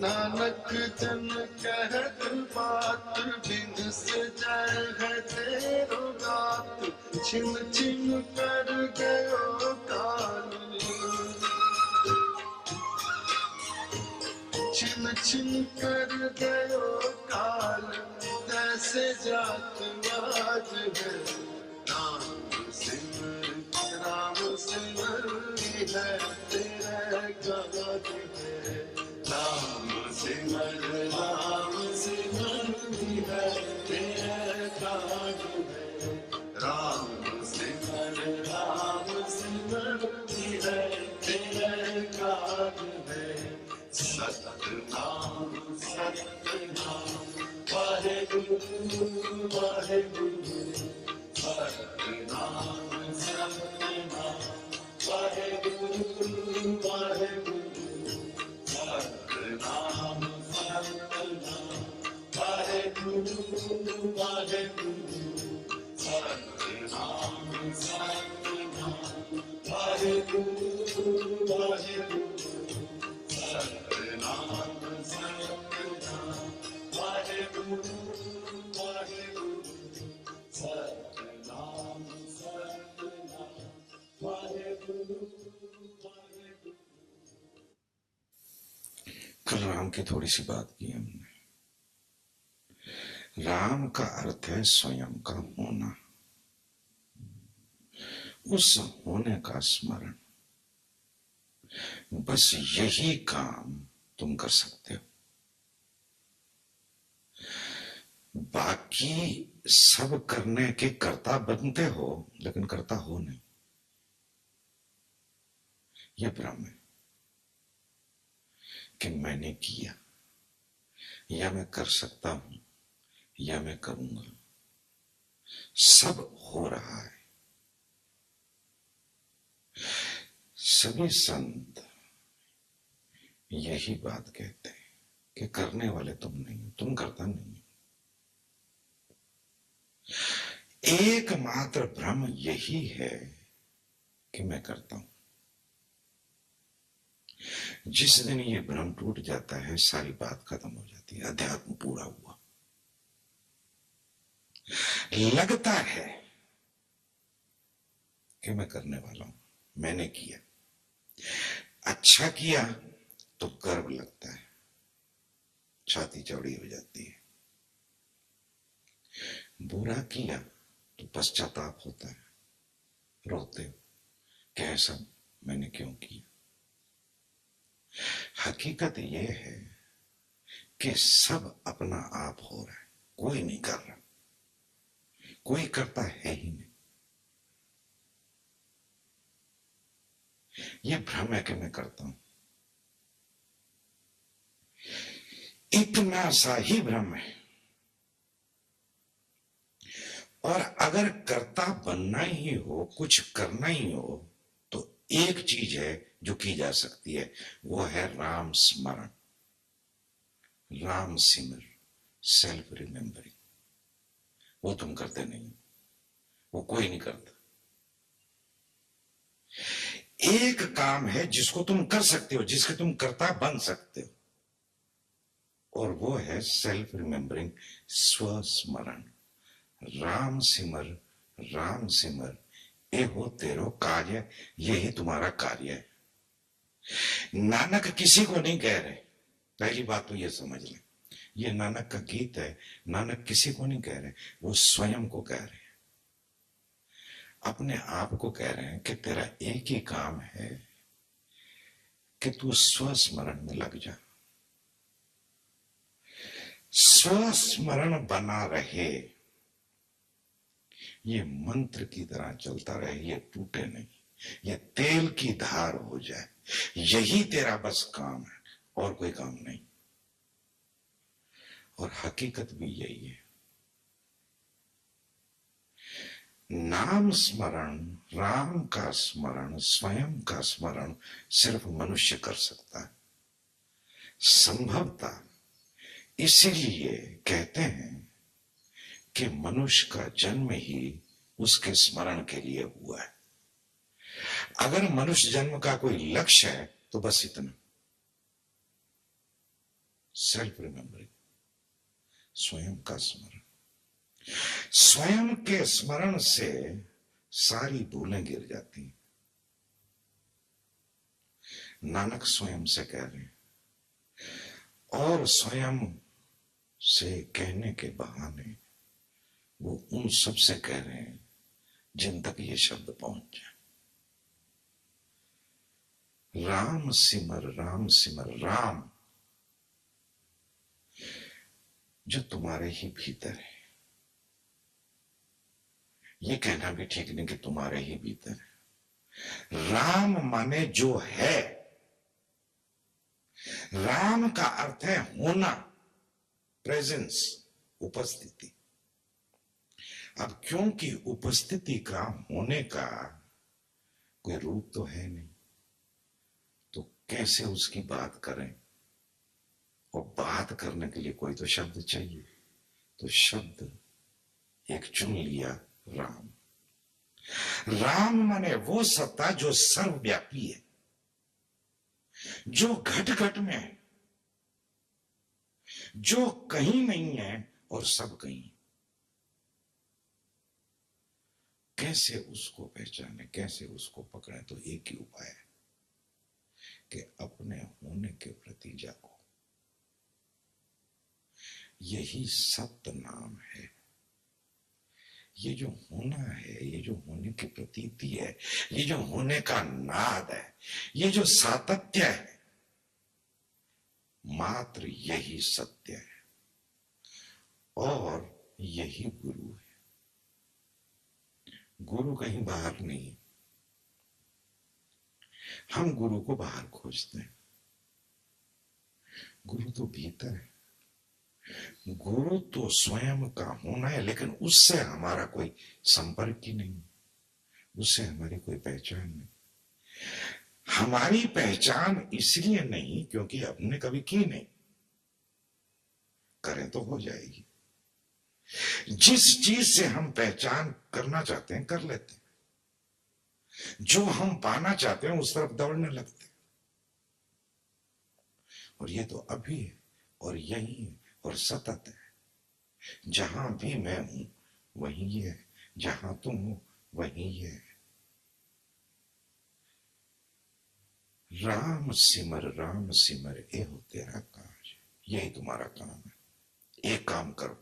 नानक जन कहत बात, बिन से जय है तेरो गात, छिन छिन कर गयो काल, छिन छिन कर गयो काल, तैसे जात आज है। राम सिमर है तेरे गाज है, राम सिमर है तेरे गाज है, राम सिमर है तेरे गाज है। सतनाम वाहेगुरु वाहेगुरु, सतनाम वाहेगुरु वाहेगुरु, सतनाम वाहेगुरु वाहेगुरु, सतनाम वाहेगुरु वाहेगुरु, सतनाम वाहेगुरु वाहेगुरु, सतनाम वाहेगुरु वाहेगुरु। कल राम की थोड़ी सी बात की हमने। राम का अर्थ है स्वयं का होना, उस होने का स्मरण। बस यही काम तुम कर सकते हो, बाकी सब करने के कर्ता बनते हो लेकिन कर्ता हो नहीं। यह भ्रम है कि मैंने किया या मैं कर सकता हूं या मैं करूंगा। सब हो रहा है। सभी संत यही बात कहते हैं कि करने वाले तुम नहीं हो, तुम करता नहीं हो। एकमात्र भ्रम यही है कि मैं करता हूं। जिस दिन ये भ्रम टूट जाता है सारी बात खत्म हो जाती है, अध्यात्म पूरा हुआ। लगता है कि मैं करने वाला हूं, मैंने किया। अच्छा किया तो गर्व लगता है, छाती चौड़ी हो जाती है। बुरा किया तो पश्चाताप होता है, रोते हो कि ऐसा मैंने क्यों किया। हकीकत यह है कि सब अपना आप हो रहा है, कोई नहीं कर रहा, कोई करता है ही नहीं। यह भ्रम है कि मैं करता हूं, इतना सा ही भ्रम है। और अगर कर्ता बनना ही हो, कुछ करना ही हो, तो एक चीज है जो की जा सकती है, वो है राम स्मरण, राम सिमर, सेल्फ रिमेंबरिंग। वो तुम करते नहीं, वो कोई नहीं करता। एक काम है जिसको तुम कर सकते हो, जिसके तुम कर्ता बन सकते हो, और वो है सेल्फ रिमेंबरिंग, स्वस्मरण। राम सिमर, राम सिमर, ए हो तेरो कार्य, यही तुम्हारा कार्य है। नानक किसी को नहीं कह रहे, पहली बात तो ये समझ लें। ये नानक का गीत है, नानक किसी को नहीं कह रहे, वो स्वयं को कह रहे हैं, अपने आप को कह रहे हैं कि तेरा एक ही काम है कि तू स्वस्मरण में लग जा। स्वस्मरण बना रहे, ये मंत्र की तरह चलता रहे, ये टूटे नहीं, ये तेल की धार हो जाए, यही तेरा बस काम है, और कोई काम नहीं। और हकीकत भी यही है। नाम स्मरण, राम का स्मरण, स्वयं का स्मरण सिर्फ मनुष्य कर सकता है। संभवतः इसीलिए कहते हैं कि मनुष्य का जन्म ही उसके स्मरण के लिए हुआ है। अगर मनुष्य जन्म का कोई लक्ष्य है तो बस इतना, सेल्फ रिमेम्बरिंग, स्वयं का स्मरण। स्वयं के स्मरण से सारी भूलें गिर जाती हैं। नानक स्वयं से कह रहे हैं, और स्वयं से कहने के बहाने वो उन सब से कह रहे हैं जिन तक ये शब्द पहुंच जाए। राम सिमर राम सिमर, राम जो तुम्हारे ही भीतर है। ये कहना भी ठीक नहीं कि तुम्हारे ही भीतर है। राम माने जो है। राम का अर्थ है होना, प्रेजेंस, उपस्थिति। अब क्योंकि उपस्थिति का, होने का कोई रूप तो है नहीं, तो कैसे उसकी बात करें? और बात करने के लिए कोई तो शब्द चाहिए। तो शब्द एक चुन लिया, राम। राम माने वो सत्ता जो सर्वव्यापी है, जो घट घट में है, जो कहीं नहीं है और सब कहीं है। कैसे उसको पहचाने, कैसे उसको पकड़े? तो एक ही उपाय है कि अपने होने के प्रति जागो। यही सत्य नाम है। ये जो होना है, ये जो होने की प्रतीति है, ये जो होने का नाद है, ये जो सातत्य है, मात्र यही सत्य है और यही गुरु है। गुरु कहीं बाहर नहीं। हम गुरु को बाहर खोजते हैं। गुरु तो भीतर है। गुरु तो स्वयं का होना है, लेकिन उससे हमारा कोई संपर्क ही नहीं, उससे हमारी कोई पहचान नहीं। हमारी पहचान इसलिए नहीं क्योंकि हमने कभी की नहीं। करें तो हो जाएगी। जिस चीज से हम पहचान करना चाहते हैं कर लेते हैं। जो हम पाना चाहते हैं उस तरफ दौड़ने लगते हैं। और ये तो अभी है और यही है और सतत है। जहां भी मैं हूं वहीं ये है, जहां तुम हो वहीं ये है। राम सिमर ए हो तेरा काज। यही तुम्हारा काम है। एक काम करो।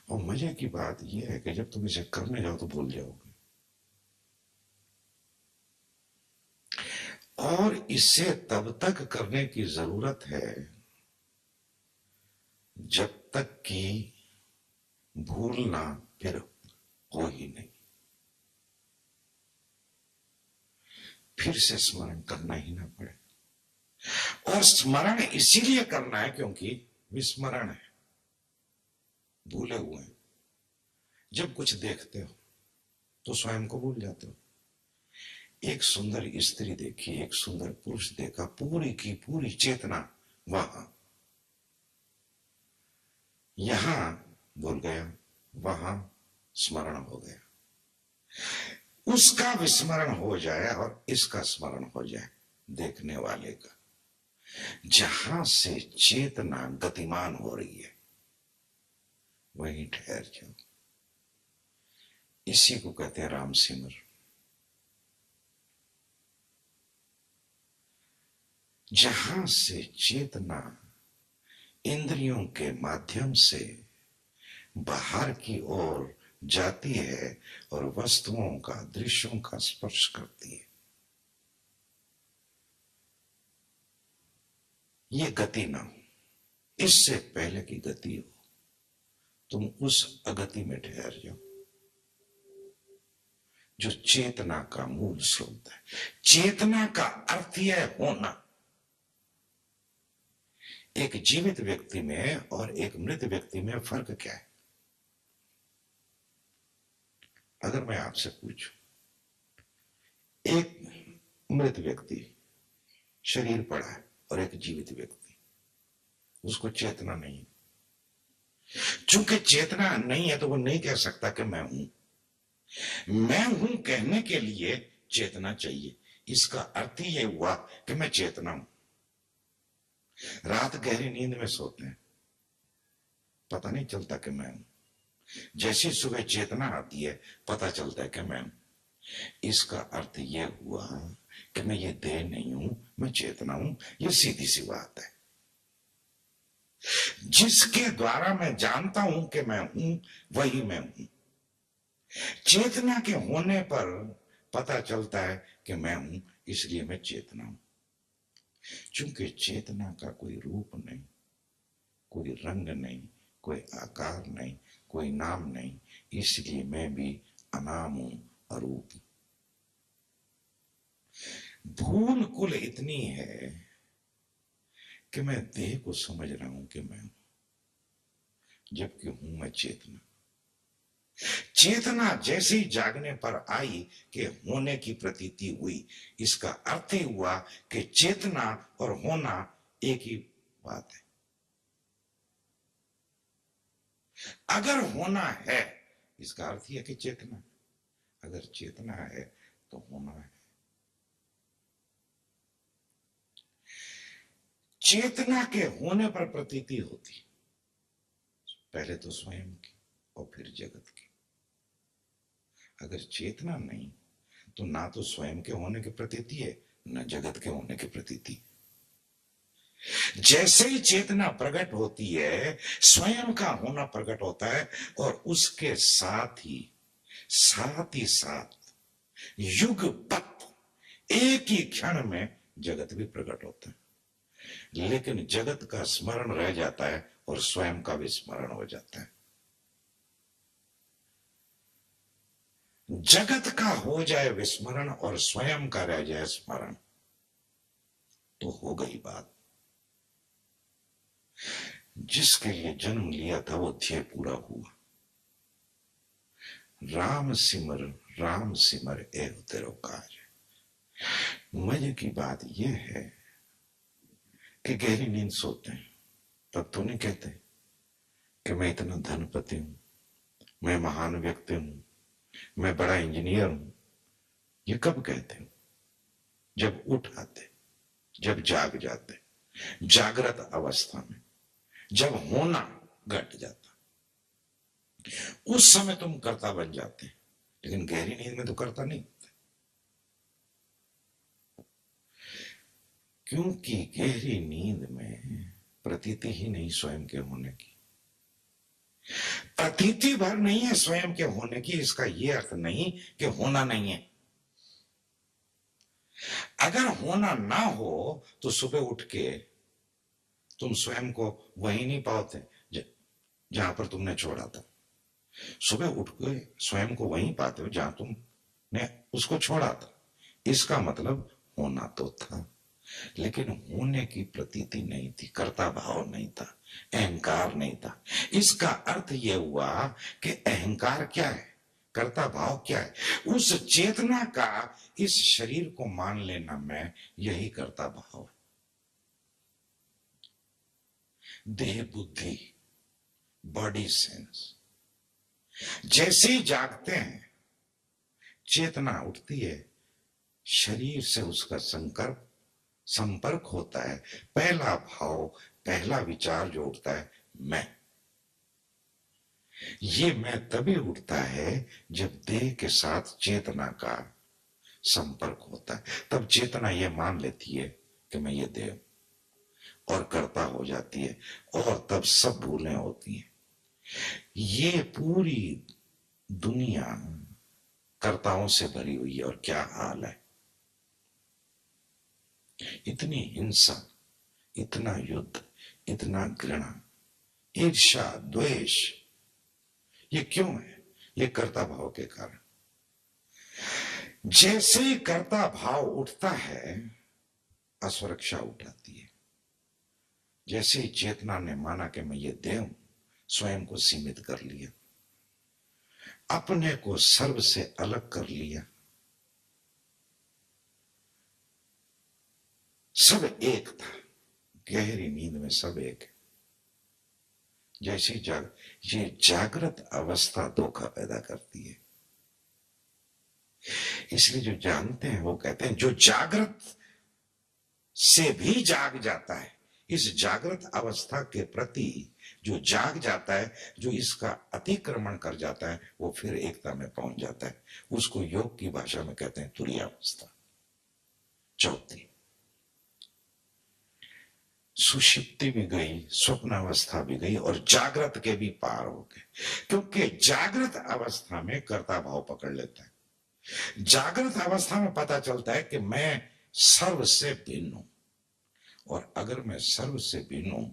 और मजे की बात यह है कि जब तुम इसे करने जाओ तो भूल जाओगे। और इसे तब तक करने की जरूरत है जब तक कि भूलना फिर हो ही नहीं। फिर से स्मरण करना ही ना पड़े। और स्मरण इसीलिए करना है क्योंकि विस्मरण है, भूले हुए हैं। जब कुछ देखते हो तो स्वयं को भूल जाते हो। एक सुंदर स्त्री देखी, एक सुंदर पुरुष देखा, पूरी की पूरी चेतना वहां, यहां भूल गया, वहां स्मरण हो गया। उसका विस्मरण हो जाए और इसका स्मरण हो जाए, देखने वाले का। जहां से चेतना गतिमान हो रही है वहीं ठहर जाओ। इसी को कहते हैं राम सिमर। जहां से चेतना इंद्रियों के माध्यम से बाहर की ओर जाती है और वस्तुओं का, दृश्यों का स्पर्श करती है, ये गति ना हो। इससे पहले की गति हो, तुम उस अगति में ठहर जाओ जो चेतना का मूल स्रोत है। चेतना का अर्थ है होना। एक जीवित व्यक्ति में और एक मृत व्यक्ति में फर्क क्या है? अगर मैं आपसे पूछूं, एक मृत व्यक्ति, शरीर पड़ा है, और एक जीवित व्यक्ति, उसको चेतना नहीं है। चूंकि चेतना नहीं है तो वो नहीं कह सकता कि मैं हूं। मैं हूं कहने के लिए चेतना चाहिए। इसका अर्थ ही यह हुआ कि मैं चेतना हूं। रात गहरी नींद में सोते हैं, पता नहीं चलता कि मैं हूं। जैसी सुबह चेतना आती है, पता चलता है कि मैं हूं। इसका अर्थ यह हुआ कि मैं ये देह नहीं हूं, मैं चेतना हूं। ये सीधी सी बात है। जिसके द्वारा मैं जानता हूं कि मैं हूं, वही मैं हूं। चेतना के होने पर पता चलता है कि मैं हूं, इसलिए मैं चेतना हूं। क्योंकि चेतना का कोई रूप नहीं, कोई रंग नहीं, कोई आकार नहीं, कोई नाम नहीं, इसलिए मैं भी अनाम हूं, अरूप हूं। भूल कुल इतनी है कि मैं देह को समझ रहा हूं कि मैं हूं, जबकि हूं मैं चेतना। चेतना जैसे ही जागने पर आई कि होने की प्रतीति हुई, इसका अर्थ ही हुआ कि चेतना और होना एक ही बात है। अगर होना है, इसका अर्थ ही है कि चेतना। अगर चेतना है तो होना है। चेतना के होने पर प्रतीति होती, पहले तो स्वयं की और फिर जगत की। अगर चेतना नहीं तो ना तो स्वयं के होने की प्रतीति है, न जगत के होने की प्रतीति। जैसे ही चेतना प्रकट होती है, स्वयं का होना प्रकट होता है, और उसके साथ युगपत एक ही क्षण में जगत भी प्रकट होता है। लेकिन जगत का स्मरण रह जाता है और स्वयं का भी स्मरण हो जाता है। जगत का हो जाए विस्मरण और स्वयं का रह जाए स्मरण, तो हो गई बात। जिसके लिए जन्म लिया था वो ध्येय पूरा हुआ। राम सिमर एव तेरो काज। मजे की बात यह है कि गहरी नींद सोते हैं तब तो नहीं कहते कि मैं इतना धनपति हूं, मैं महान व्यक्ति हूं, मैं बड़ा इंजीनियर हूं। ये कब कहते हो? जब उठ आते, जब जाग जाते, जागृत अवस्था में, जब होना घट जाता, उस समय तुम कर्ता बन जाते। लेकिन गहरी नींद में तो कर्ता नहीं, क्योंकि गहरी नींद में प्रतीति ही नहीं स्वयं के होने की। प्रतीति भर नहीं है स्वयं के होने की, इसका यह अर्थ नहीं कि होना नहीं है। अगर होना ना हो तो सुबह उठ के तुम स्वयं को वहीं नहीं पाते जहां पर तुमने छोड़ा था। सुबह उठ के स्वयं को वहीं पाते हो जहां तुमने उसको छोड़ा था। इसका मतलब होना तो था, लेकिन होने की प्रतीति नहीं थी, कर्ता भाव नहीं था, अहंकार नहीं था। इसका अर्थ यह हुआ कि अहंकार क्या है, कर्ता भाव क्या है। उस चेतना का इस शरीर को मान लेना मैं, यही कर्ता भाव है। देह बुद्धि बॉडी सेंस जैसे ही जागते हैं, चेतना उठती है, शरीर से उसका संपर्क होता है। पहला भाव, पहला विचार जो उठता है, मैं। ये मैं तभी उठता है जब देह के साथ चेतना का संपर्क होता है। तब चेतना ये मान लेती है कि मैं ये देह और कर्ता हो जाती है, और तब सब भूलें होती हैं। ये पूरी दुनिया कर्ताओं से भरी हुई है, और क्या हाल है। इतनी हिंसा, इतना युद्ध, इतना घृणा, ईर्ष्या, द्वेष, ये क्यों है? ये कर्ता भाव के कारण। जैसे ही कर्ता भाव उठता है, असुरक्षा उठाती है। जैसे ही चेतना ने माना कि मैं ये देह हूं, स्वयं को सीमित कर लिया, अपने को सर्व से अलग कर लिया। सब एक था, गहरी नींद में सब एक है। जैसे ये जागृत अवस्था धोखा पैदा करती है। इसलिए जो जानते हैं वो कहते हैं जो जागृत से भी जाग जाता है, इस जागृत अवस्था के प्रति जो जाग जाता है, जो इसका अतिक्रमण कर जाता है, वो फिर एकता में पहुंच जाता है। उसको योग की भाषा में कहते हैं तुरीयावस्था। चौथी, सुषुप्ति भी गई, स्वप्नावस्था भी गई और जागृत के भी पार हो गए, क्योंकि जागृत अवस्था में कर्ता भाव पकड़ लेता है। जागृत अवस्था में पता चलता है कि मैं सर्व से भिन्न हूं, और अगर मैं सर्व से भिन्न हूं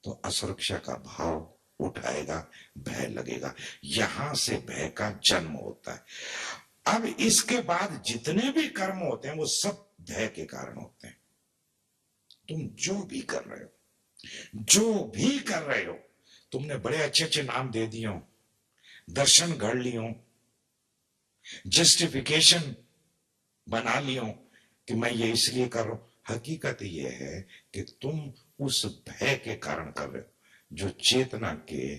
तो असुरक्षा का भाव उठाएगा, भय लगेगा, यहां से भय का जन्म होता है। अब इसके बाद जितने भी कर्म होते हैं वो सब भय के कारण होते हैं। तुम जो भी कर रहे हो, जो भी कर रहे हो, तुमने बड़े अच्छे अच्छे नाम दे दिए हो, दर्शन गढ़ लियो, जस्टिफिकेशन बना लियो कि मैं ये इसलिए कर रहा हूं। हकीकत ये है कि तुम उस भय के कारण कर रहे हो, जो चेतना के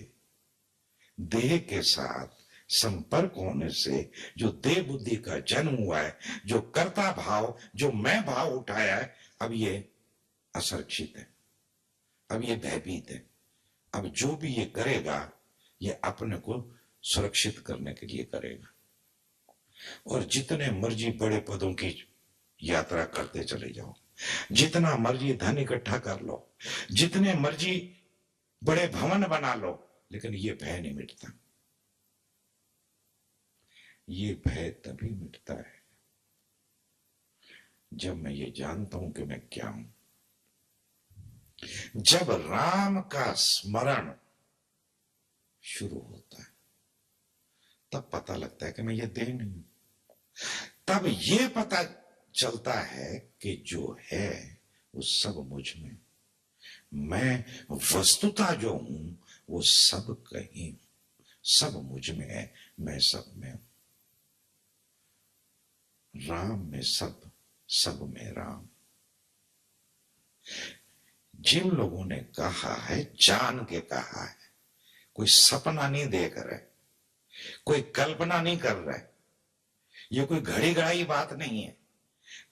देह के साथ संपर्क होने से जो देह बुद्धि का जन्म हुआ है, जो कर्ता भाव, जो मैं भाव उठाया है, अब ये असुरक्षित है, अब ये भयभीत है। अब जो भी ये करेगा, ये अपने को सुरक्षित करने के लिए करेगा। और जितने मर्जी बड़े पदों की यात्रा करते चले जाओ, जितना मर्जी धन इकट्ठा कर लो, जितने मर्जी बड़े भवन बना लो, लेकिन ये भय नहीं मिटता। ये भय तभी मिटता है जब मैं ये जानता हूं कि मैं क्या हूं। जब राम का स्मरण शुरू होता है, तब पता लगता है कि मैं ये देह नहीं हूं। तब ये पता चलता है कि जो है वो सब मुझ में, मैं वस्तुता जो हूं वो सब कहीं, सब मुझ में है, मैं सब में हूं। राम में सब, सब में राम। जिन लोगों ने कहा है, जान के कहा है, कोई सपना नहीं देख रहे, कोई कल्पना नहीं कर रहा है, ये कोई घड़ी घड़ाई बात नहीं है,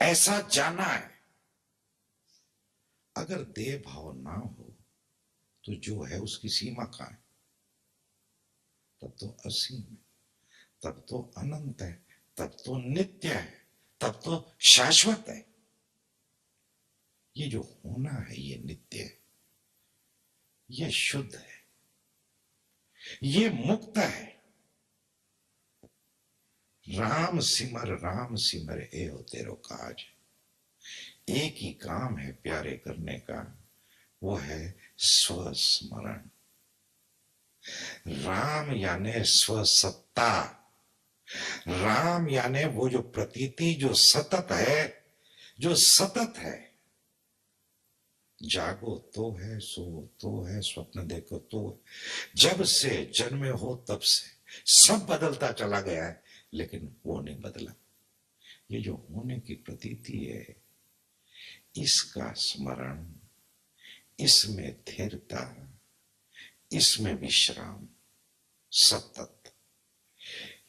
ऐसा जाना है। अगर देह भाव ना हो तो जो है उसकी सीमा कहां है? तब तो असीम है, तब तो अनंत है, तब तो नित्य है, तब तो शाश्वत है। ये जो होना है ये नित्य है, ये शुद्ध है, ये मुक्त है। राम सिमर ए हो तेरो काज। एक ही काम है प्यारे करने का, वो है स्वस्मरण। राम यानी स्वसत्ता, राम यानी वो जो प्रतीति, जो सतत है, जो सतत है। जागो तो है, सो तो है, स्वप्न देखो तो है। जब से जन्मे हो तब से सब बदलता चला गया है, लेकिन वो नहीं बदला। ये जो होने की प्रतीति है, इसका स्मरण, इसमें स्थिरता, इसमें विश्राम, सतत,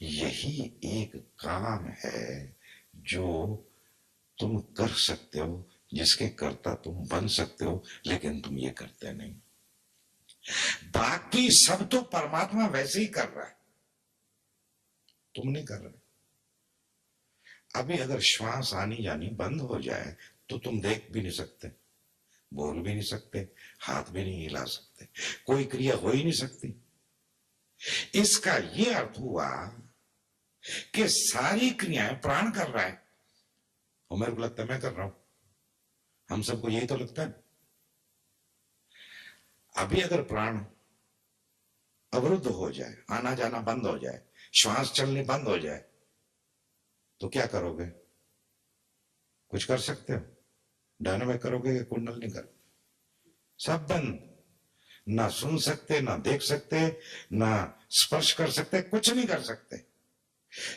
यही एक काम है जो तुम कर सकते हो, जिसके कर्ता तुम बन सकते हो, लेकिन तुम ये करते नहीं। बाकी सब तो परमात्मा वैसे ही कर रहा है, तुम नहीं कर रहे। अभी अगर श्वास आनी जानी बंद हो जाए तो तुम देख भी नहीं सकते, बोल भी नहीं सकते, हाथ भी नहीं हिला सकते, कोई क्रिया हो ही नहीं सकती। इसका ये अर्थ हुआ कि सारी क्रियाएं प्राण कर रहा है, और मेरे को लगता है मैं कर रहा हूं। हम सबको यही तो लगता है। अभी अगर प्राण अवरुद्ध हो जाए, आना जाना बंद हो जाए, श्वास चलनी बंद हो जाए, तो क्या करोगे? कुछ कर सकते हो? डायनामिक करोगे कि कुंडलिनी करोगे? सब बंद। ना सुन सकते, ना देख सकते, ना स्पर्श कर सकते, कुछ नहीं कर सकते।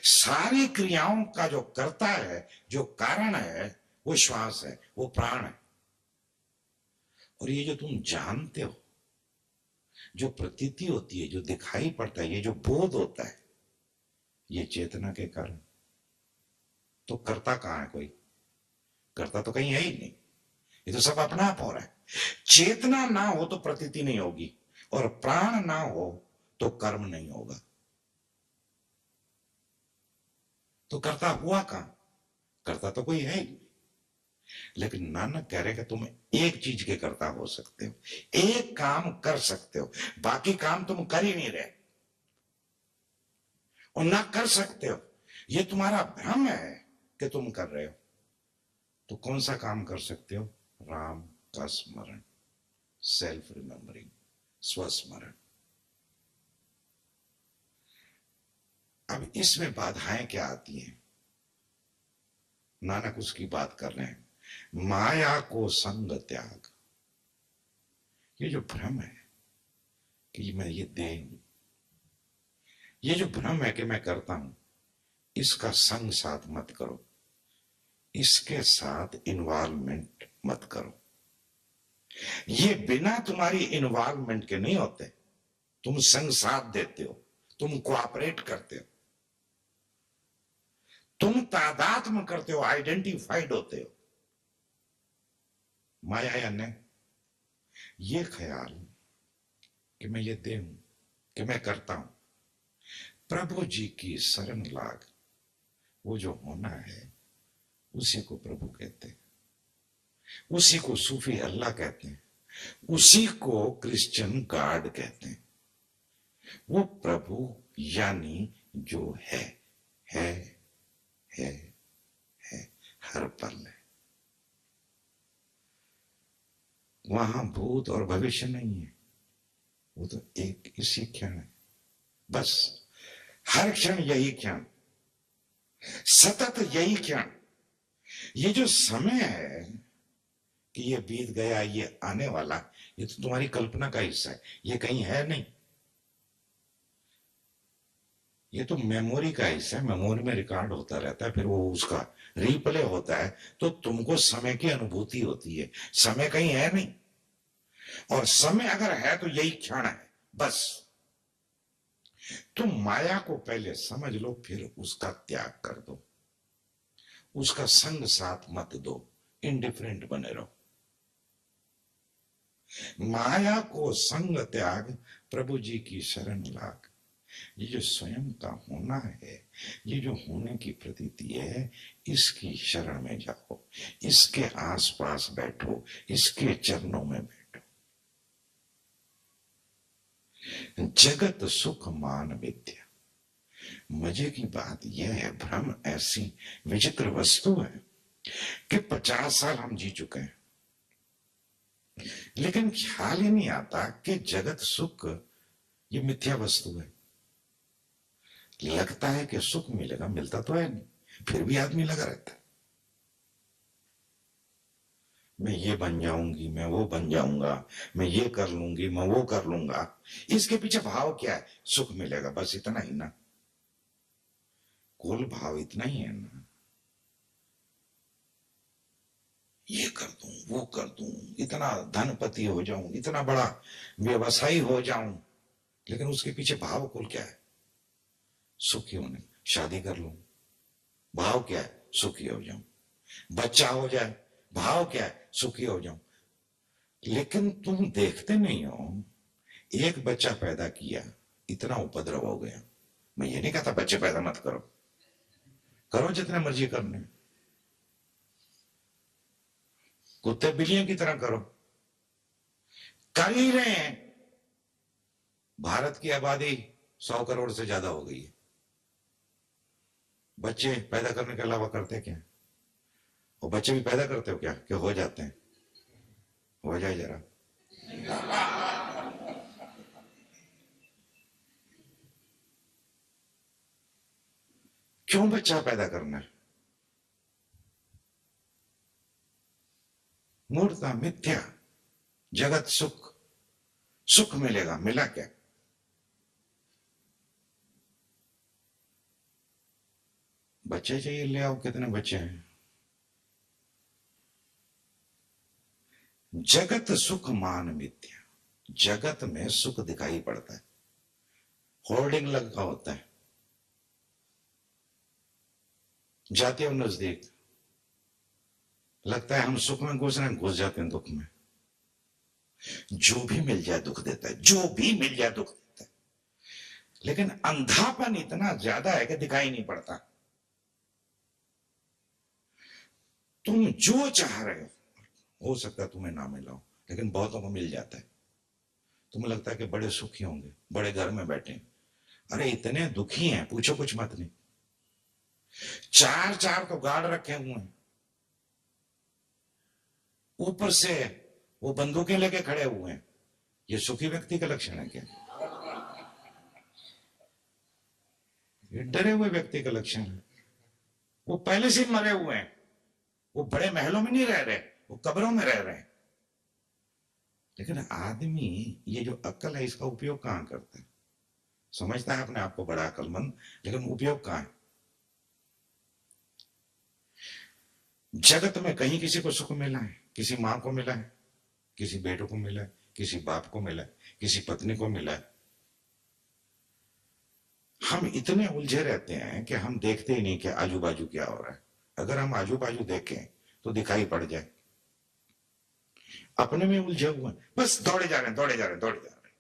सारी क्रियाओं का जो कर्ता है, जो कारण है, वो श्वास है, वो प्राण है। और ये जो तुम जानते हो, जो प्रतीति होती है, जो दिखाई पड़ता है, ये जो बोध होता है, ये चेतना के कारण। तो कर्ता कहां है? कोई कर्ता तो कहीं है ही नहीं, ये तो सब अपना आप हो रहा है। चेतना ना हो तो प्रतीति नहीं होगी, और प्राण ना हो तो कर्म नहीं होगा। तो करता हुआ कहां? करता तो कोई है ही। लेकिन नानक कह रहे कि तुम एक चीज के कर्ता हो सकते हो, एक काम कर सकते हो, बाकी काम तुम कर ही नहीं रहे और ना कर सकते हो। ये तुम्हारा भ्रम है कि तुम कर रहे हो। तो कौन सा काम कर सकते हो? राम का स्मरण, सेल्फ रिमेंबरिंग, स्वस्मरण। अब इसमें बाधाएं क्या आती हैं? नानक उसकी बात कर रहे हैं। माया को संग त्याग। ये जो भ्रम है कि मैं ये दे हूं, ये जो भ्रम है कि मैं करता हूं, इसका संग साथ मत करो, इसके साथ इन्वॉल्वमेंट मत करो। ये बिना तुम्हारी इन्वॉल्वमेंट के नहीं होते। तुम संग साथ देते हो, तुम कोऑपरेट करते हो, तुम तादात्म्य करते हो, आइडेंटिफाइड होते हो। माया या नहीं, ये ख्याल कि मैं ये दे हूं, कि मैं करता हूं, प्रभु जी की शरण लाग। वो जो होना है उसी को प्रभु कहते हैं, उसी को सूफी अल्लाह कहते हैं, उसी को क्रिश्चियन गॉड कहते हैं। वो प्रभु यानी जो है, है, है, है, हर पल है। वहां भूत और भविष्य नहीं है, वो तो एक इसी क्षण है बस। हर क्षण यही क्षण, सतत यही क्षण। ये जो समय है कि ये बीत गया, ये आने वाला, ये तो तुम्हारी कल्पना का हिस्सा है, ये कहीं है नहीं। ये तो मेमोरी का हिस्सा है, मेमोरी में रिकॉर्ड होता रहता है, फिर वो उसका रिप्ले होता है, तो तुमको समय की अनुभूति होती है। समय कहीं है नहीं, और समय अगर है तो यही क्षण है बस। तुम माया को पहले समझ लो, फिर उसका त्याग कर दो, उसका संग साथ मत दो, इंडिफरेंट बने रहो। माया को संग त्याग, प्रभु जी की शरण लाग। ये जो स्वयं का होना है, ये जो होने की प्रतीति है, इसकी शरण में जाओ, इसके आसपास बैठो, इसके चरणों में बैठो। जगत सुख मान विद्या। मजे की बात यह है, भ्रम ऐसी विचित्र वस्तु है कि 50 साल हम जी चुके हैं, लेकिन ख्याल ही नहीं आता कि जगत सुख ये मिथ्या वस्तु है। लगता है कि सुख मिलेगा, मिलता तो है नहीं, फिर भी आदमी लगा रहता है। मैं ये बन जाऊंगी, मैं वो बन जाऊंगा, मैं ये कर लूंगी, मैं वो कर लूंगा। इसके पीछे भाव क्या है? सुख मिलेगा, बस इतना ही ना। कुल भाव इतना ही है ना, ये कर दूं, वो कर दूं, इतना धनपति हो जाऊं, इतना बड़ा व्यवसायी हो जाऊं। लेकिन उसके पीछे भाव कुल क्या है? सुखी होने। शादी कर लूं, भाव क्या है? सुखी हो जाऊं। बच्चा हो जाए, भाव क्या है? सुखी हो जाऊं। लेकिन तुम देखते नहीं हो, एक बच्चा पैदा किया, इतना उपद्रव हो गया। मैं ये नहीं कहता बच्चे पैदा मत करो, करो जितने मर्जी करने, कुत्ते बिल्लियों की तरह करो, कर ही रहे हैं। भारत की आबादी 100 करोड़ से ज्यादा हो गई है। बच्चे पैदा करने के अलावा करते क्या? और बच्चे भी पैदा करते हो क्या कि हो जाते हैं? हो जाए जरा। क्यों बच्चा पैदा करना है? मूर्खता, मिथ्या। जगत सुख, सुख मिलेगा, मिला क्या? बच्चे चाहिए, ले आओ, कितने बच्चे हैं? जगत सुख मान मिथ्या। जगत में सुख दिखाई पड़ता है, होर्डिंग लगा होता है, जाते हो नजदीक, लगता है हम सुख में घुस रहे हैं, घुस जाते हैं दुख में। जो भी मिल जाए दुख देता है, जो भी मिल जाए दुख देता है। लेकिन अंधापन इतना ज्यादा है कि दिखाई नहीं पड़ता। तुम जो चाह रहे हो सकता है तुम्हें ना मिला हो, लेकिन बहुतों को मिल जाता है। तुम्हें लगता है कि बड़े सुखी होंगे, बड़े घर में बैठे हैं। अरे इतने दुखी हैं, पूछो कुछ मत नहीं। चार चार तो गार्ड रखे हुए हैं, ऊपर से वो बंदूकें लेके खड़े हुए हैं। ये सुखी व्यक्ति का लक्षण है क्या? ये डरे हुए व्यक्ति का लक्षण है। वो पहले से ही मरे हुए हैं। वो बड़े महलों में नहीं रह रहे, वो कब्रों में रह रहे हैं। लेकिन आदमी ये जो अक्ल है इसका उपयोग कहां करता है? समझता है अपने आप को बड़ा अक्लमंद, लेकिन उपयोग कहां है? जगत में कहीं किसी को सुख मिला है? किसी मां को मिला है, किसी बेटे को मिला है, किसी बाप को मिला है, किसी पत्नी को मिला है? हम इतने उलझे रहते हैं कि हम देखते ही नहीं कि आजू बाजू क्या हो रहा है। अगर हम आजू बाजू देखें तो दिखाई पड़ जाए। अपने में उलझे हुए हैं, बस दौड़े जा रहे हैं, दौड़े जा रहे हैं, दौड़े जा रहे हैं।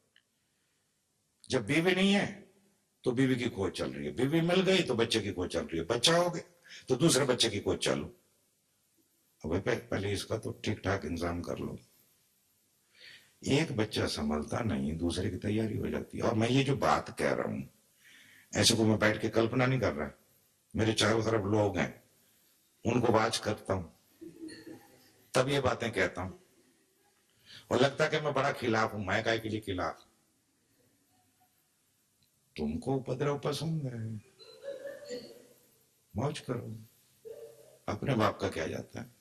जब बीवी नहीं है तो बीवी की खोज चल रही है, बीवी मिल गई तो बच्चे की खोज चल रही है, बच्चा हो गया तो दूसरे बच्चे की खोज चालू। अब पहले इसका तो ठीक ठाक इंतजाम कर लो। एक बच्चा संभलता नहीं, दूसरे की तैयारी हो जाती है। और मैं ये जो बात कह रहा हूं, ऐसे को मैं बैठ के कल्पना नहीं कर रहा। मेरे चारों तरफ लोग हैं, उनको वाच करता हूं, तब ये बातें कहता हूं। और लगता है कि मैं बड़ा खिलाफ हूं। मैं काय के लिए खिलाफ? तुमको उपद्रव पसंद है, मौज करो, अपने बाप का क्या जाता है।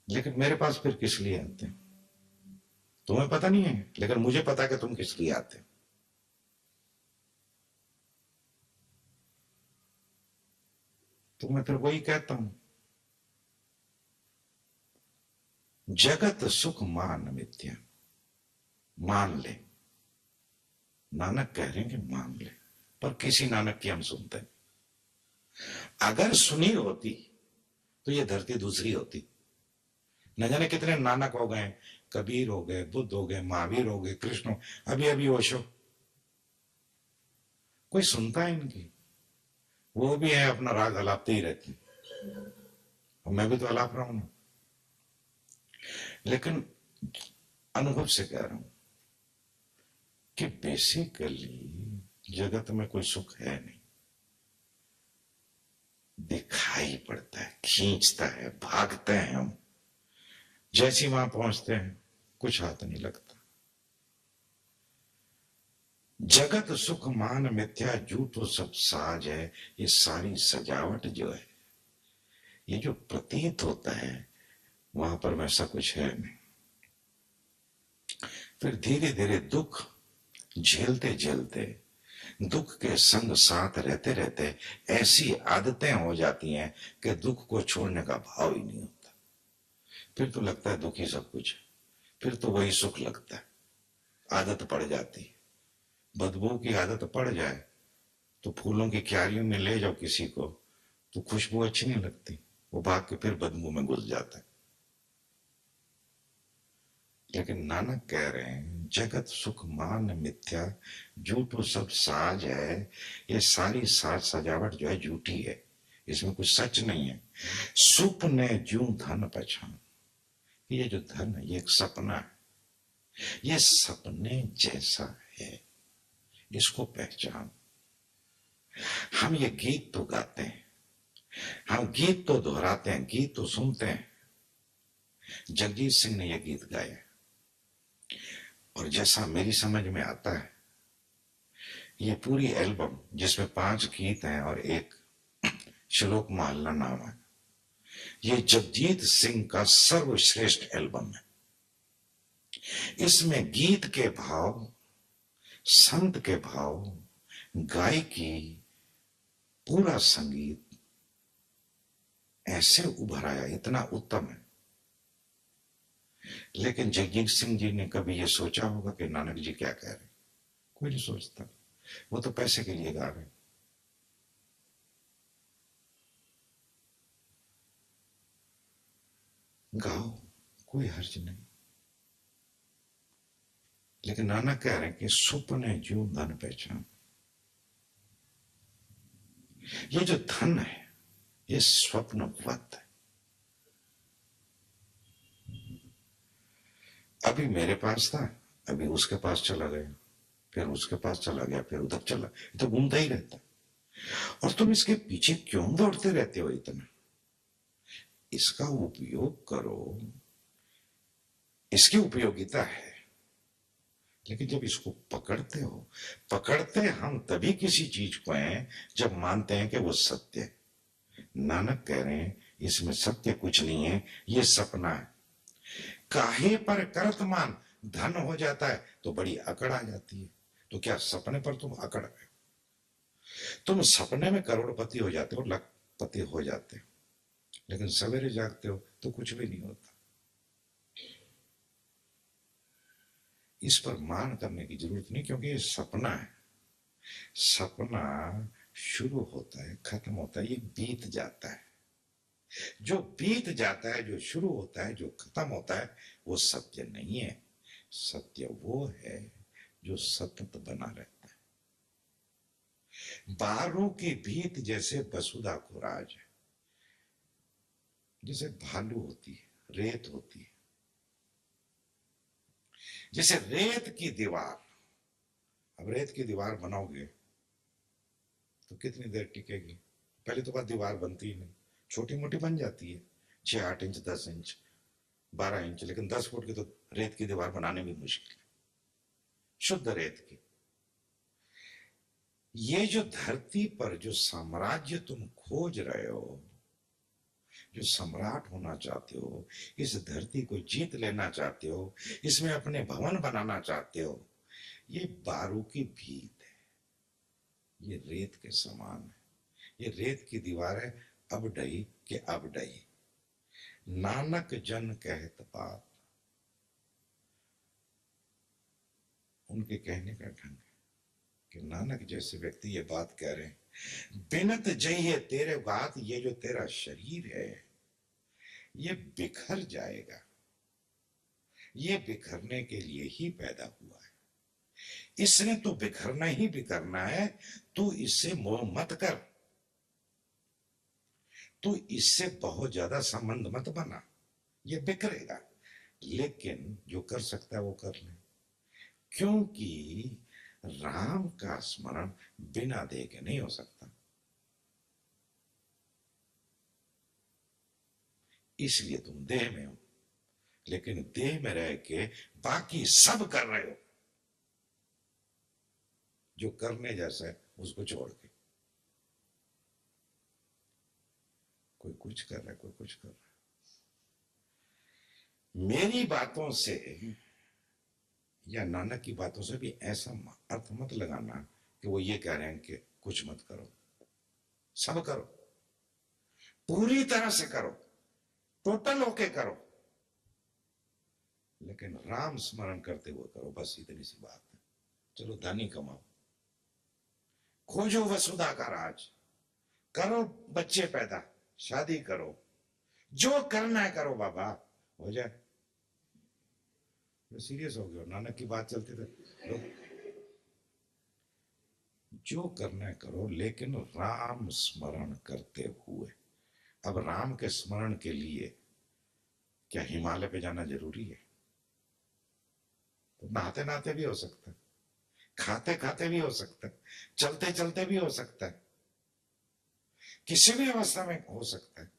लेकिन मेरे पास फिर किस लिए आते हैं तुम्हें पता नहीं है, लेकिन मुझे पता है कि तुम किस लिए आते हो। तो मैं फिर वही कहता हूं, जगत सुख मान मिथ्या। मान ले, नानक कह रहे हैं कि मान ले, पर किसी नानक की हम सुनते हैं। अगर सुनी होती तो ये धरती दूसरी होती। न जाने कितने नानक हो गए, कबीर हो गए, बुद्ध हो गए, महावीर हो गए, कृष्ण, अभी अभी ओशो। कोई सुनता है इनकी? वो भी है अपना राग अलापते ही रहते हैं, और मैं भी तो अलाप रहा हूं ना। लेकिन अनुभव से कह रहा हूं कि बेसिकली जगत में कोई सुख है नहीं। दिखाई पड़ता है, खींचता है, भागते हैं हम। जैसी वहां पहुंचते हैं कुछ हाथ नहीं लगता। जगत सुख मान मिथ्या, झूठो सब साज है। ये सारी सजावट जो है, ये जो प्रतीत होता है, वहां पर वैसा कुछ है नहीं। फिर धीरे धीरे दुख झेलते झेलते, दुख के संग साथ रहते रहते ऐसी आदतें हो जाती हैं कि दुख को छोड़ने का भाव ही नहीं होता। फिर तो लगता है दुख ही सब कुछ है, फिर तो वही सुख लगता है। आदत पड़ जाती है। बदबू की आदत पड़ जाए तो फूलों की क्यारियों में ले जाओ किसी को तो खुशबू अच्छी नहीं लगती, वो भाग के फिर बदबू में घुस जाता है। लेकिन नानक कह रहे हैं जगत सुख मान मिथ्या, झूठो सब साज है। ये सारी साज सजावट जो है झूठी है, इसमें कुछ सच नहीं है। सुपने जू धन पहचान, ये जो धन है ये एक सपना है, ये सपने जैसा है, इसको पहचान। हम ये गीत तो गाते हैं, हम गीत तो दोहराते हैं, गीत तो सुनते हैं। जगजीत सिंह ने यह गीत गाया, और जैसा मेरी समझ में आता है, ये पूरी एल्बम जिसमें 5 गीत हैं और एक श्लोक महल्ला नाम है, ये जगजीत सिंह का सर्वश्रेष्ठ एल्बम है। इसमें गीत के भाव, संत के भाव, गायकी, पूरा संगीत ऐसे उभर आया, इतना उत्तम है। लेकिन जगजीत सिंह जी ने कभी ये सोचा होगा कि नानक जी क्या कह रहे? कोई नहीं सोचता। वो तो पैसे के लिए गा रहे। गाओ, कोई हर्ज नहीं। लेकिन नानक कह रहे हैं कि सुपने ज्यों धन पहचान। ये जो धन है ये स्वप्नवत है। अभी मेरे पास था, अभी उसके पास चला गया, फिर उसके पास चला गया, फिर उधर चला, ये तो घूमता ही रहता है। और तुम इसके पीछे क्यों दौड़ते रहते हो इतना? इसका उपयोग करो, इसकी उपयोगिता है। लेकिन जब इसको पकड़ते हो, पकड़ते हम तभी किसी चीज को हैं जब मानते हैं कि वो सत्य है। नानक कह रहे हैं इसमें सत्य कुछ नहीं है, ये सपना है। काहे पर करत मान धन हो जाता है तो बड़ी अकड़ आ जाती है। तो क्या सपने पर तुम अकड़ रहे हो? तुम सपने में करोड़पति हो जाते हो, लखपति हो जाते हो, लेकिन सवेरे जागते हो तो कुछ भी नहीं होता। इस पर मान करने की जरूरत नहीं, क्योंकि ये सपना है। सपना शुरू होता है, खत्म होता है, ये बीत जाता है। जो बीत जाता है, जो शुरू होता है, जो खत्म होता है, वो सत्य नहीं है। सत्य वो है जो सतत बना रहता है। बारों की भीत जैसे वसुधा को राज है। जैसे भालू होती है, रेत होती है, जैसे रेत की दीवार। अब रेत की दीवार बनाओगे तो कितनी देर टिकेगी? पहले तो बात दीवार बनती ही नहीं, छोटी मोटी बन जाती है, 6-8 इंच, 10 इंच, 12 इंच, लेकिन 10 फुट की तो रेत की दीवार बनाने भी मुश्किल है, शुद्ध रेत की। ये जो धरती पर जो साम्राज्य तुम खोज रहे हो, जो सम्राट होना चाहते हो, इस धरती को जीत लेना चाहते हो, इसमें अपने भवन बनाना चाहते हो, ये बारू की भीत है, ये रेत के समान है। ये रेत की दीवार है, अब डही के अब डही। नानक जन कहत बात, उनके कहने का ढंग है कि नानक जैसे व्यक्ति ये बात कह रहे हैं, बिनत जइए तेरे बात, ये जो तेरा शरीर है ये बिखर जाएगा, ये बिखरने के लिए ही पैदा हुआ है। इसने तो बिखरना ही बिखरना है, तू इससे मोह मत कर, तू इससे बहुत ज्यादा संबंध मत बना, ये बिखरेगा। लेकिन जो कर सकता है वो कर ले, क्योंकि राम का स्मरण बिना देह के नहीं हो सकता। इसलिए तुम देह में हो, लेकिन देह में रह के बाकी सब कर रहे हो, जो करने जैसा है उसको छोड़ के। कोई कुछ कर रहा है, कोई कुछ कर रहा है। मेरी बातों से या नानक की बातों से भी ऐसा अर्थ मत लगाना कि वो ये कह रहे हैं कि कुछ मत करो, सब करो, पूरी तरह से करो, टोटल होके करो, लेकिन राम स्मरण करते हुए करो, बस इतनी सी बात है। चलो धन ही कमाओ, खोजो वसुधा का राज, करो बच्चे पैदा, शादी करो, जो करना है करो बाबा, हो जाए। सीरियस हो गया, नानक की बात चलती थे, जो करना है करो, लेकिन राम स्मरण करते हुए। अब राम के स्मरण के लिए क्या हिमालय पे जाना जरूरी है? तो नहाते नहाते भी हो सकता है, खाते खाते भी हो सकता है, चलते चलते भी हो सकता है, किसी भी अवस्था में हो सकता है।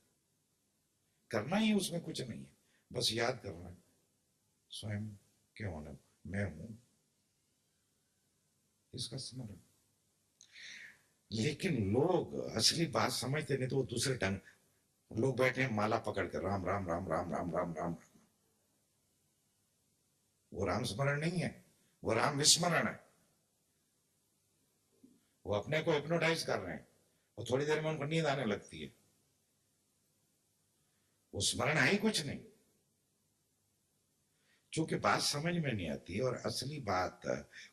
करना ही उसमें कुछ नहीं है, बस याद करना है स्वयं क्या होना, मैं हूं, इसका स्मरण। लेकिन लोग असली बात समझते नहीं, तो वो दूसरे ढंग, लोग बैठे हैं माला पकड़ कर राम राम राम राम राम राम राम। वो राम स्मरण नहीं है, वो राम विस्मरण है। वो अपने को हिप्नोटाइज कर रहे हैं, और थोड़ी देर में उनको नींद आने लगती है। वो स्मरण है ही कुछ नहीं, क्योंकि बात समझ में नहीं आती और असली बात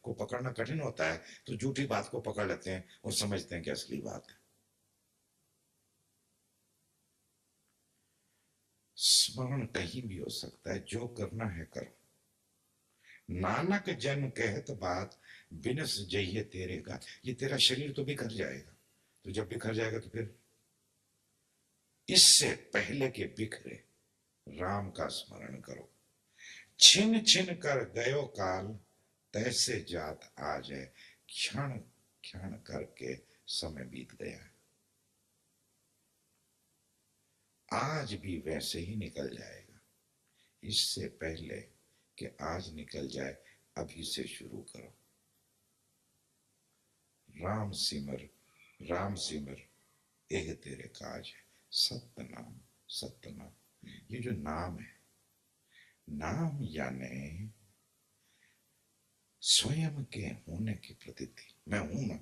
को पकड़ना कठिन होता है, तो झूठी बात को पकड़ लेते हैं और समझते हैं कि असली बात है। स्मरण कहीं भी हो सकता है, जो करना है करो। नानक जन कहत बात, बिनस जइये तेरे का। ये तेरा शरीर तो बिखर जाएगा, तो जब बिखर जाएगा तो फिर इससे पहले के बिखरे राम का स्मरण करो। छिन छिन कर गयो काल, तैसे जात आज है। क्षण क्षण करके समय बीत गया, आज भी वैसे ही निकल जाएगा। इससे पहले कि आज निकल जाए, अभी से शुरू करो। राम सिमर, राम सिमर, एह तेरे काज है। सत्य नाम, सत्य नाम। ये जो नाम है, नाम यानी स्वयं के होने की प्रतीति। मैं हूं ना,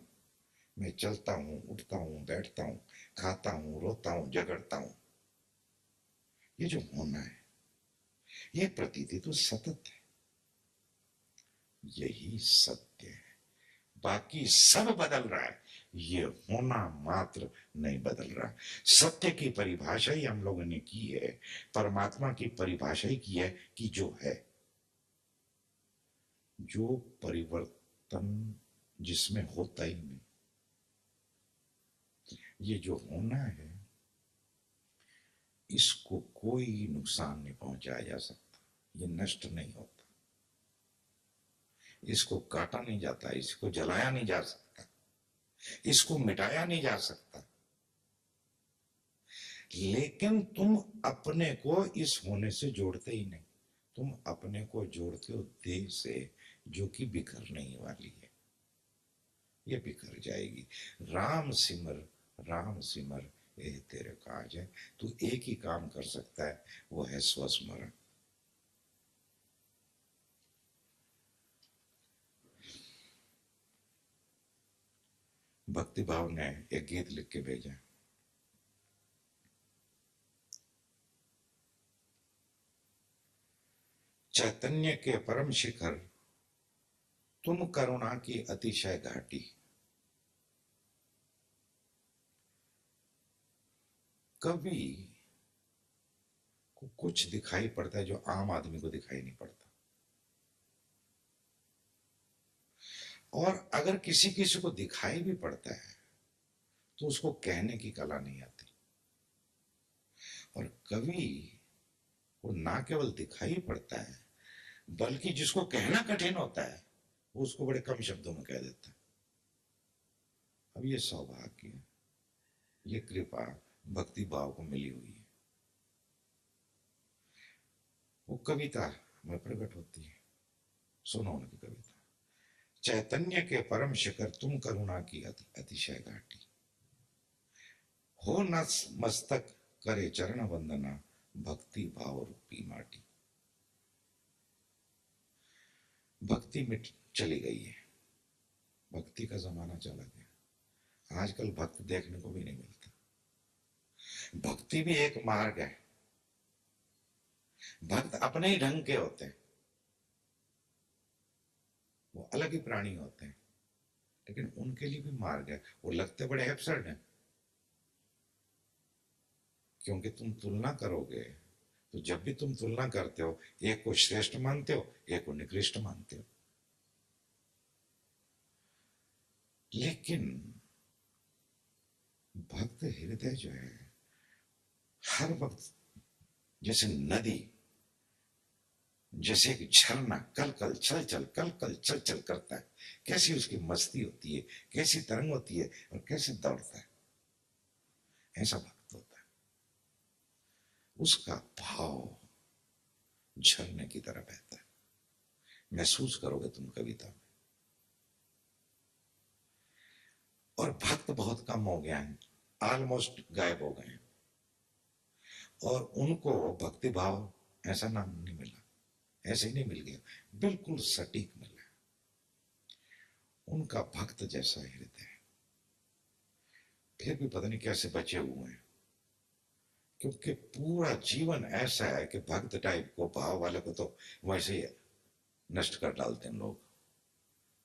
मैं चलता हूं, उठता हूं, बैठता हूं, खाता हूं, रोता हूं, झगड़ता हूं। ये जो होना है, ये प्रतीति तो सतत है। यही सत्य है, बाकी सब बदल रहा है, ये होना मात्र नहीं बदल रहा। सत्य की परिभाषा ही हम लोगों ने की है, परमात्मा की परिभाषा ही की है कि जो है, जो परिवर्तन जिसमें होता ही नहीं। ये जो होना है, इसको कोई नुकसान नहीं पहुंचाया जा सकता, ये नष्ट नहीं होता, इसको काटा नहीं जाता, इसको जलाया नहीं जा सकता, इसको मिटाया नहीं जा सकता। लेकिन तुम अपने को इस होने से जोड़ते ही नहीं, तुम अपने को जोड़ते हो देह से, जो कि बिखरने ही वाली है, ये बिखर जाएगी। राम सिमर, राम सिमर, ये तेरे काज है। तू एक ही काम कर सकता है, वो है स्वस्मरण। भक्ति भाव ने एक गीत लिख के भेजा, चैतन्य के परम शिखर, तुम करुणा की अतिशय घाटी। कभी को कुछ दिखाई पड़ता है जो आम आदमी को दिखाई नहीं पड़ता, और अगर किसी किसी को दिखाई भी पड़ता है तो उसको कहने की कला नहीं आती। और कभी वो ना केवल दिखाई पड़ता है, बल्कि जिसको कहना कठिन होता है, वो उसको बड़े कम शब्दों में कह देता है। अब ये सौभाग्य, ये कृपा भक्ति भाव को मिली हुई है। वो कविता में प्रकट होती है, सुनो उनकी कविता। चैतन्य के परम शिखर, तुम करुणा की अतिशय घाटी। हो न मस्तक करे चरण वंदना, भक्ति भाव रूपी माटी। भक्ति मिट चली गई है, भक्ति का जमाना चला गया। आजकल भक्त देखने को भी नहीं मिलता। भक्ति भी एक मार्ग है, भक्त अपने ही ढंग के होते हैं, वो अलग ही प्राणी होते हैं, लेकिन उनके लिए भी मार्ग है। वो लगते बड़े एब्सर्ड हैं, क्योंकि तुम तुलना करोगे तो जब भी तुम तुलना करते हो, एक को श्रेष्ठ मानते हो, एक को निकृष्ट मानते हो। लेकिन भक्त हृदय जो है, हर वक्त जैसे नदी, जैसे एक झरना कल कल चल चल, कल कल चल चल करता है, कैसी उसकी मस्ती होती है, कैसी तरंग होती है, और कैसे दौड़ता है, ऐसा भक्त होता है। उसका भाव झरने की तरह बहता है, महसूस करोगे तुम कविता में। और भक्त बहुत कम हो गया है, ऑलमोस्ट गायब हो गए हैं, और उनको भक्ति भाव ऐसा नाम नहीं मिला, ऐसे ही नहीं मिल गया, बिल्कुल सटीक मिला। उनका भक्त जैसा हृदय है, फिर भी पता नहीं कैसे बचे हुए हैं, क्योंकि पूरा जीवन ऐसा है कि भक्त टाइप को, भाव वाले को तो वैसे ही नष्ट कर डालते हैं लोग।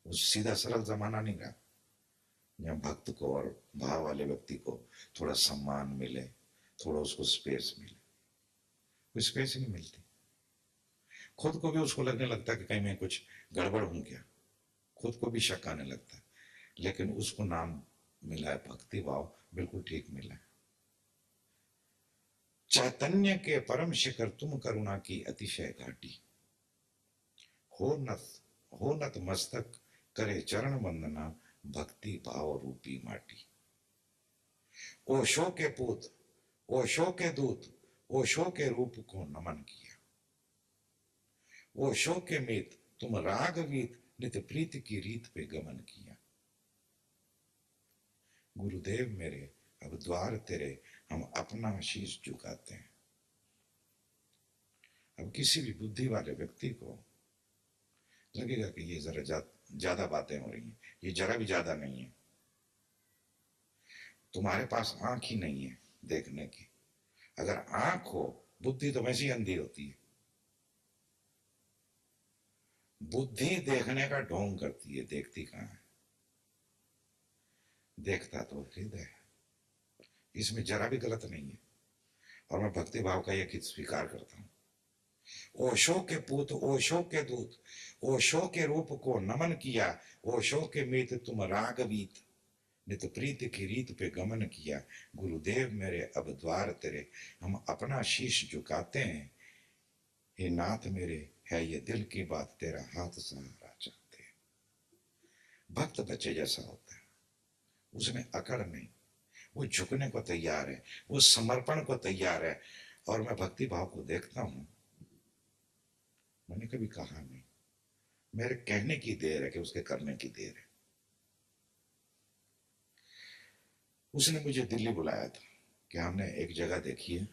वो सीधा सरल जमाना नहीं रहा, जहाँ भक्त को और भाव वाले व्यक्ति को थोड़ा सम्मान मिले, थोड़ा उसको स्पेस मिले, कोई स्पेस ही नहीं मिलती। खुद को भी उसको लगने लगता है कि कहीं मैं कुछ गड़बड़ हूं क्या, खुद को भी शक आने लगता है। लेकिन उसको नाम मिला है भक्ति भाव, बिल्कुल ठीक मिला है। चैतन्य के परम शिखर तुम करुणा की अतिशय घाटी, हो नत हो नत मस्तक करे चरण वंदना, भक्ति भाव रूपी माटी। ओशो के पूत, ओशो के दूत, ओशो के रूप को नमन किया। ओशो के मीत तुम राग वीत, नित प्रीति की रीत पे गमन किया। गुरुदेव मेरे अब द्वार तेरे, हम अपना शीश झुकाते हैं। अब किसी भी बुद्धि वाले व्यक्ति को लगेगा कि ये जरा ज्यादा बातें हो रही हैं, ये जरा भी ज्यादा नहीं है। तुम्हारे पास आंख ही नहीं है देखने की। अगर आंख हो, बुद्धि तो वैसी अंधी होती है। बुद्धि देखने का ढोंग करती है, देखती कहां है। देखता तो हृदय है, इसमें जरा भी गलत नहीं है। और मैं भक्ति भाव का यह गीत स्वीकार करता हूं। ओशो के पूत, ओशो के दूत, ओशो के रूप को नमन किया। ओशो के मीत तुम रागवीत, नित प्रीत की रीत पे गमन किया। गुरुदेव मेरे अब द्वार तेरे, हम अपना शीश झुकाते हैं। हे नाथ मेरे, है ये दिल की बात, तेरा हाथ सहारा चाहते हैं। भक्त बच्चे जैसा होता है, उसमें अकड़ नहीं, वो झुकने को तैयार है, वो समर्पण को तैयार है। और मैं भक्ति भाव को देखता हूं, मैंने कभी कहा नहीं, मेरे कहने की देर है कि उसके करने की देर है। उसने मुझे दिल्ली बुलाया था कि हमने एक जगह देखी है,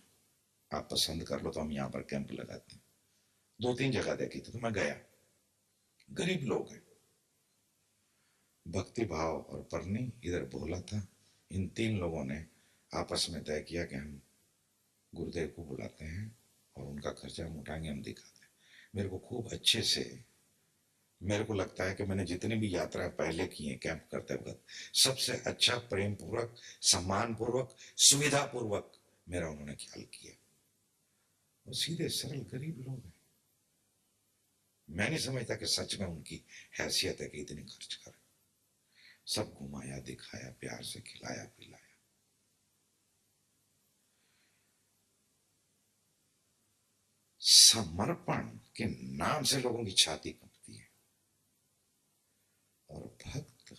आप पसंद कर लो तो हम यहां पर कैंप लगाते हैं। 2-3 जगह देखी थी तो मैं गया। गरीब लोग हैं, भक्ति भाव और परनी इधर भोला था। इन 3 लोगों ने आपस में तय किया कि हम गुरुदेव को बुलाते हैं और उनका खर्चा हम उठाएंगे, हम दिखाते हैं। मेरे को खूब अच्छे से, मेरे को लगता है कि मैंने जितनी भी यात्रा पहले की है कैंप करते वक्त, सबसे अच्छा प्रेम पूर्वक, सम्मान पूर्वक, सुविधा पूर्वक मेरा उन्होंने ख्याल किया। वो सीधे सरल गरीब लोग हैं। मैं नहीं समझता कि सच में उनकी हैसियत है कि इतनी खर्च करें। सब घुमाया, दिखाया, प्यार से खिलाया पिलाया। समर्पण के नाम से लोगों की छाती कांपती है। और भक्त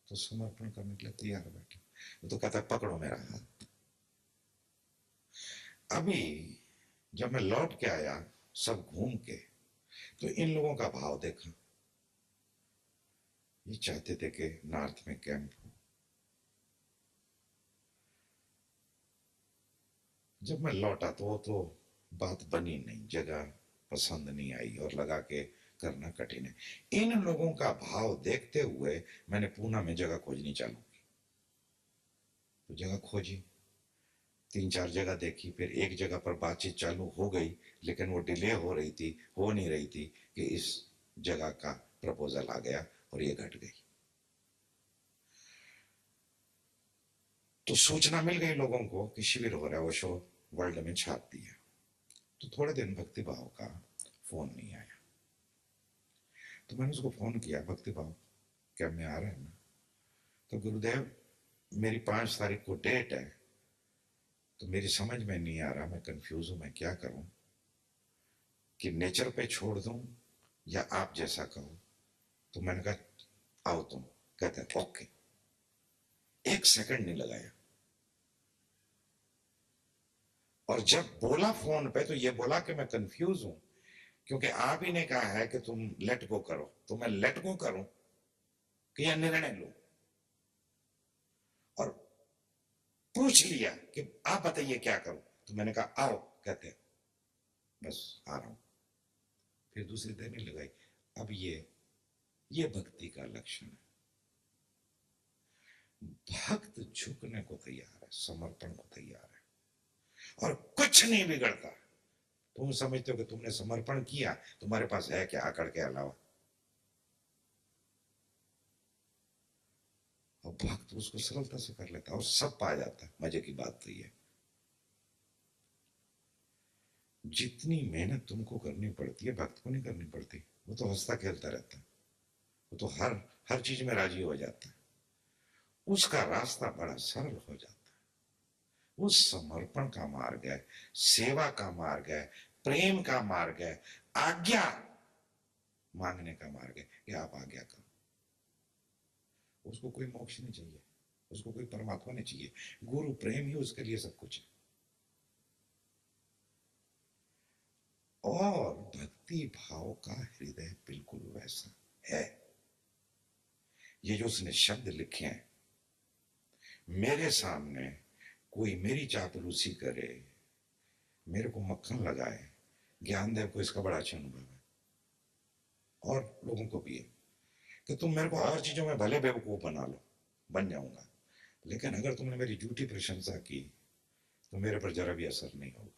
तो समर्पण करने के लिए तैयार बैठे, वो तो कहता है पकड़ो मेरा हाथ। अभी जब मैं लौट के आया सब घूम के, तो इन लोगों का भाव देखा। ये चाहते थे कि नॉर्थ में कैंप हो। जब मैं लौटा तो बात बनी नहीं, जगह पसंद नहीं आई और लगा के करना कठिन है। इन लोगों का भाव देखते हुए मैंने पूना में जगह खोजनी चालू की। तो जगह खोजी, 3-4 जगह देखी, फिर एक जगह पर बातचीत चालू हो गई, लेकिन वो डिले हो रही थी, हो नहीं रही थी कि इस जगह का प्रपोजल आ गया और ये घट गई। तो सूचना मिल गई लोगों को कि शिविर हो रहा है, वो शो वर्ल्ड में छाप दिया। तो थोड़े दिन भक्ति भाव का फोन नहीं आया। तो मैंने उसको फोन किया, भक्ति भाव क्या मैं आ रहा है ना? तो गुरुदेव मेरी 5 तारीख को डेट है, तो मेरी समझ में नहीं आ रहा, मैं कंफ्यूज हूं, मैं क्या करूं, कि नेचर पे छोड़ दूं या आप जैसा कहो। तो मैंने कहा आओ तुम। कहते ओके। 1 सेकंड नहीं लगाया। और जब बोला फोन पे तो ये बोला कि मैं कंफ्यूज हूं, क्योंकि आप ही ने कहा है कि तुम लेट गो करो। तो मैं लेट गो करूं कि यह निर्णय लूं? और पूछ लिया कि आप बताइए क्या करूं। तो मैंने कहा आओ। कहते बस आ रहा हूं। फिर दूसरी देर नहीं लगाई। अब ये भक्ति का लक्षण है। भक्त झुकने को तैयार है, समर्पण को तैयार है, और कुछ नहीं बिगड़ता। तुम समझते हो कि तुमने समर्पण किया, तुम्हारे पास है क्या आकड़ के अलावा? और भक्त उसको सरलता से कर लेता और सब पा जाता है। मजे की बात तो ये, जितनी मेहनत तुमको करनी पड़ती है भक्त को नहीं करनी पड़ती। वो तो हंसता खेलता रहता है, वो तो हर हर चीज में राजी हो जाता है। उसका रास्ता बड़ा सरल हो जाता है। वो समर्पण का मार्ग है, सेवा का मार्ग है, प्रेम का मार्ग है, आज्ञा मांगने का मार्ग है कि आप आज्ञा करो। उसको कोई मोक्ष नहीं चाहिए, उसको कोई परमात्मा नहीं चाहिए। गुरु प्रेम ही उसके लिए सब कुछ है। और भक्ति भाव का हृदय बिल्कुल वैसा है। ये जो उसने शब्द लिखे हैं, मेरे सामने कोई मेरी चापलूसी करे, मेरे को मक्खन लगाए, ज्ञानदेव को इसका बड़ा अच्छा अनुभव है और लोगों को भी है कि तुम मेरे को और चीजों में भले बेवकूफ बना लो, बन जाऊंगा, लेकिन अगर तुमने मेरी झूठी प्रशंसा की तो मेरे पर जरा भी असर नहीं होगा।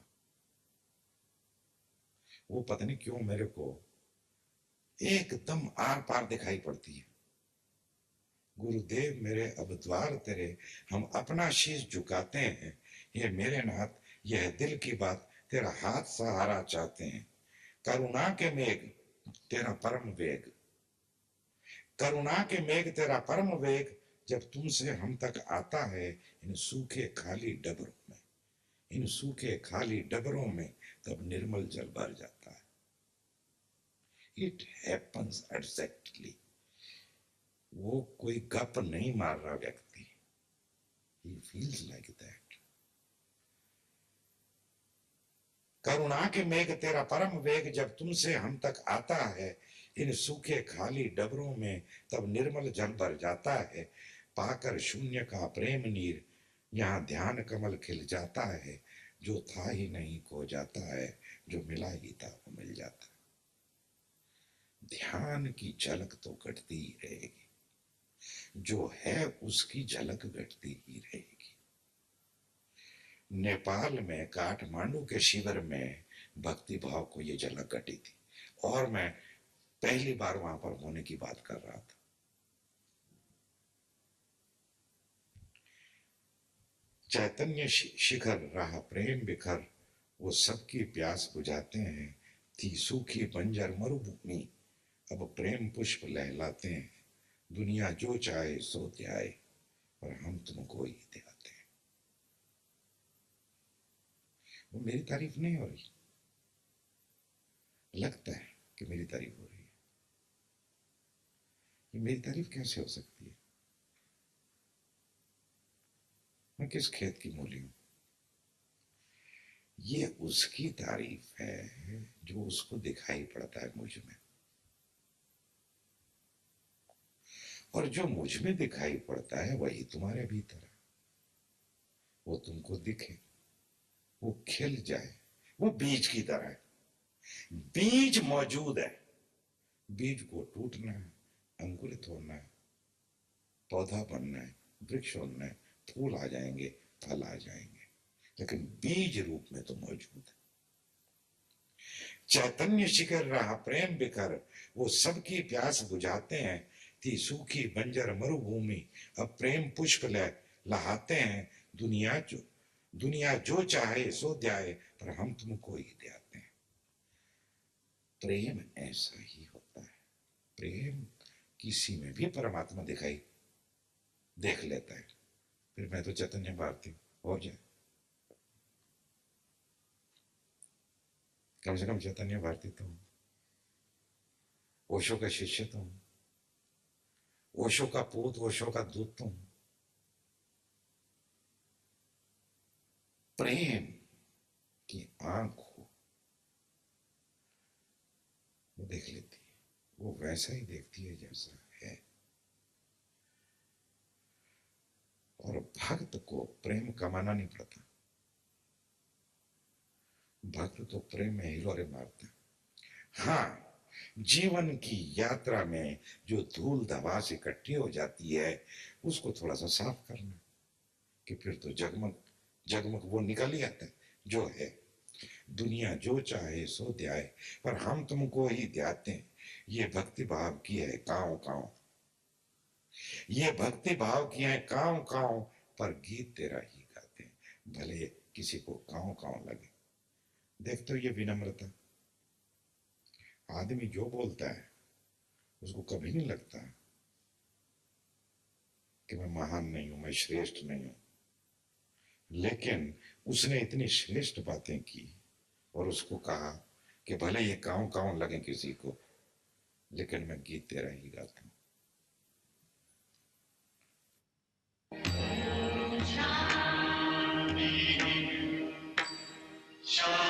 वो पता नहीं क्यों मेरे को एकदम आर पार दिखाई पड़ती है। गुरुदेव मेरे अब द्वार तेरे, हम अपना शीश झुकाते हैं, ये मेरे नाथ यह दिल की बात, तेरा हाथ सहारा चाहते हैं। करुणा के मेघ तेरा परम वेग, करुणा के मेघ तेरा परम वेग, जब तुमसे हम तक आता है इन सूखे खाली डबरों में, इन सूखे खाली डबरों में, तब निर्मल जल भर जाता है। It happens exactly. वो कोई गप नहीं मार रहा व्यक्ति, ही फील्स लाइक दैट। करुणा के मेघ तेरा परम वेग, जब तुमसे हम तक आता है इन सूखे खाली डबरों में, तब निर्मल जल भर जाता है। पाकर शून्य का प्रेम नीर, यहाँ ध्यान कमल खिल जाता है। जो था ही नहीं खो जाता है, जो मिला ही था वो मिल जाता है। ध्यान की झलक तो घटती ही रहेगी, जो है उसकी झलक घटती ही रहेगी। नेपाल में काठमांडू के शिविर में भक्ति भाव को ये झलक घटी थी, और मैं पहली बार वहां पर होने की बात कर रहा था। चैतन्य शिखर रहा प्रेम बिखर, वो सबकी प्यास बुझाते हैं। थी सूखी बंजर मरुभूमि, अब प्रेम पुष्प लहलाते हैं। दुनिया जो चाहे सो ध्याए, पर हम तुमको ही ध्याते हैं। वो मेरी तारीफ नहीं हो रही, लगता है कि मेरी तारीफ हो रही है। ये मेरी तारीफ कैसे हो सकती है? मैं किस खेत की मूली हूं? ये उसकी तारीफ है जो उसको दिखाई पड़ता है मुझ में, और जो मुझ में दिखाई पड़ता है वही तुम्हारे भीतर है। वो तुमको दिखे, वो खिल जाए, वो बीज की तरह है। बीज मौजूद है, बीज को टूटना है, अंकुरित होना है, पौधा बनना है, वृक्ष होना है, फूल आ जाएंगे, फल आ जाएंगे, लेकिन बीज रूप में तो मौजूद है। चैतन्य शिखर रहा प्रेम बिखर, वो सबकी प्यास बुझाते हैं। थी सूखी बंजर मरुभूमि, अब प्रेम पुष्प लहाते हैं। दुनिया जो चाहे सो ध्याए, पर हम तुमको ही ध्याते हैं। प्रेम ऐसा ही होता है। प्रेम किसी में भी परमात्मा दिखाई देख लेता है। फिर मैं तो चैतन्य भारती हो जाए, कम से कम चैतन्य भारती तो हूं, ओशो का शिष्य तो हूं, ओशो का पूत, ओशो का दूत तो हूं। प्रेम की आंख हो, वो देख लेती है, वो वैसा ही देखती है जैसा है। और भक्त को प्रेम कमाना नहीं पड़ता, भक्त तो प्रेम में हिलोरे मारता है। हाँ, जीवन की यात्रा में जो धूल धवास इकट्ठी हो जाती है, उसको थोड़ा सा साफ करना, कि फिर तो जगमग जगमग वो निकल ही आता है जो है। दुनिया जो चाहे सो ध्याए, पर हम तुमको ही ध्याते हैं। ये भक्ति भाव की है कांव कांव, ये भक्ति भाव की है कांव कांव, पर गीत तेरा ही गाते हैं। भले किसी को कांव कांव लगे, देखते हो ये विनम्रता। आदमी जो बोलता है उसको कभी नहीं लगता कि मैं महान नहीं हूं, मैं श्रेष्ठ नहीं हूं, लेकिन उसने इतनी श्रेष्ठ बातें की और उसको कहा कि भले ये काउं काउं लगे किसी को, लेकिन मैं गीत तेरा ही गाता हूं। शांति